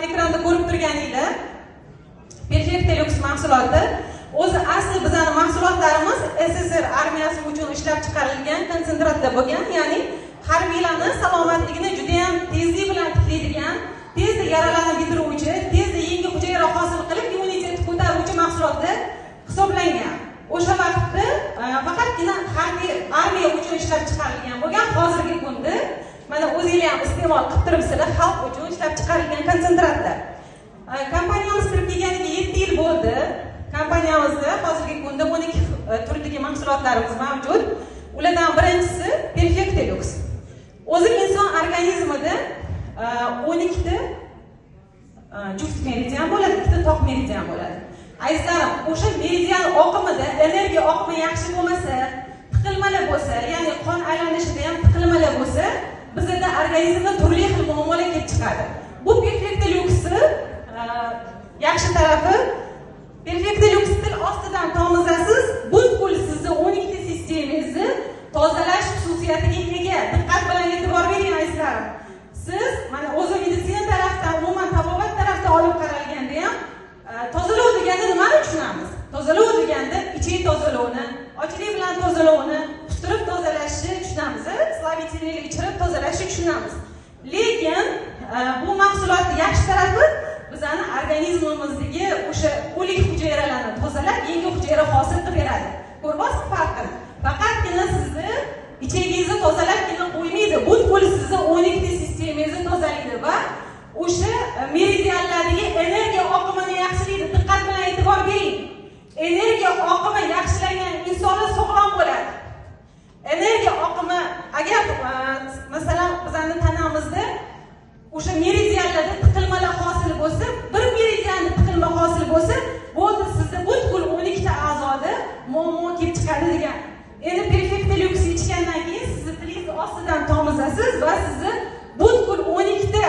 ekranda ko'rib turganinglar Perfect Deluxe mahsuloti o'zi asli bizning mahsulotlarimiz SSR armiyasi uchun ishlab chiqarilgan konsentratda bo'lgan, ya'ni harbiylarning salomatligini juda ham tezlik bilan tiklaydigan, tezda yaralarni bitiruvchi, tezda yangi hujayra hosil qilib immunitetni ko'taruvchi mahsulot deb hisoblangan. O'sha vaqtda faqatgina harbiy armiya uchun ishlab chiqarilgan bo'lgan, hozirgi kunda mana o'zingizlar ham iste'mol qilib turibsizlar, xalq uchun ishlab chiqarilgan konsentratlar. Kompaniyamiz kirib kelganiga 7 yil bo'ldi. Kompaniyamizda hozirgi kunda 12 turdagi mahsulotlarimiz mavjud. Ulardan birinchisi Perfect Deluxe. O'zi inson organizmida 12 ta juft meridian bo'ladi, 2 ta toq meridian bo'ladi. Azizlarim, o'sha meridian oqimida energiya oqimi yaxshi bo'lmasa, tiqilmalar bo'lsa, ya'ni qon aylanishida ham tiqilmalar bo'lsa, bizda organizmda turli xil muammolar kelib chiqadi. Bu Perfect Deluxe yaxshi tarafi, Perfect Deluxe til ostidan tomizasiz, butkul sizni 12 ta sistemangizni tozalash xususiyatiga ega. Diqqat bilan e'tibor bering azizlarim. Siz mana o'zi meditsina tarafdan, umuman tabobat tarafdan olib qaralganda ham tozalov deganda nimani tushunamiz? Tozalov deganda ichki tozalovni, ochlik bilan tozalovni, qustirib tozalashni tushunamiz, slavitini ichirib tozalashni tushunamiz. Lekin bu mahsulotning yaxshi tarafi bizning organizmimizdagi o'sha o'lik hujayralarni tozalab, yangi hujayra hosil qilib beradi. Ko'ryapsiz farqini? Faqatgina sizni ichgingizni tozalabgina qo'ymaydi, butkul sizni 12 ta sistemangizni tozalaydi va o'sha meridianlardagi energiya oqimini yaxshilaydi. Diqqat bilan e'tibor bering. Energiya oqimi yaxshilangan insonlar sog'lom bo'ladi. Energiya oqimi agar masalan bizning tanamizda o'sha meridianlarda tiqilmalar hosil bo'lsa, bir meridianda tiqilma hosil bo'lsa, bo'ldi sizda butkul 12 ta a'zoda muammo kelib chiqadi degan. Endi Perfect Deluxe ichgandan keyin sizni tilingiz ostidan tomizasiz va sizni butkul 12 ta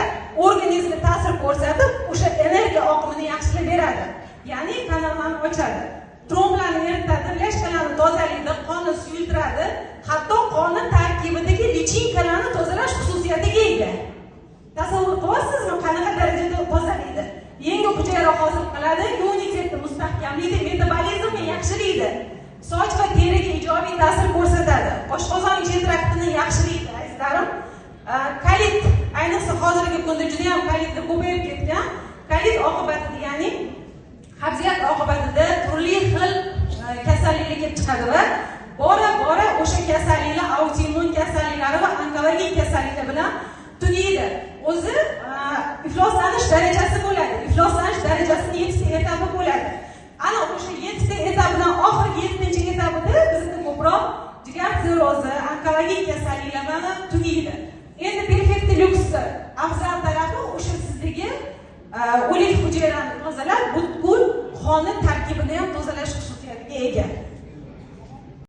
organizmga ta'sir ko'rsatib, o'sha energiya oqimini yaxshilab beradi. Ya'ni kanallarni ochadi, tromblarni eritadi, lashkalarni tozalaydi, qonni suyultiradi, hatto qonni tarkibidagi lichinkalarni tozalash xususiyatiga ega. Tasavvur qilasizmi, qanaqa darajada tozalaydi? Yangi hujayra hosil qiladi, immunitetni mustahkamlaydi, metabolizmni yaxshilaydi, soch va teriga ijobiy ta'sir ko'rsatadi, oshqozon ichki traktini yaxshilaydi azizlarim. Kolit, ayniqsa hozirgi kunda juda ham kolitlar ko'payib ketgan. Kolit oqibatida, ya'ni qabziyat oqibatida turli xil kasalliklar kelib chiqadi va bora-bora o'sha kasalliklar autoimmun kasalliklari va onkologik kasalliklar bilan tugaydi. O'zi ifloslanish darajasi bo'ladi. Ifloslanish darajasining 7 ta etapi bo'ladi. Ana o'sha 7 ta etapidan oxirgi 7-etapida bizda ko'proq jigar sirrozi, onkologik kasalliklar bilan tugaydi. Endi Perfect Deluxe afzal tarafi o'sha sizdagi o'lik hujayrani tozalab, butkul qonni tarkibini ham tozalash xususiyatiga ega.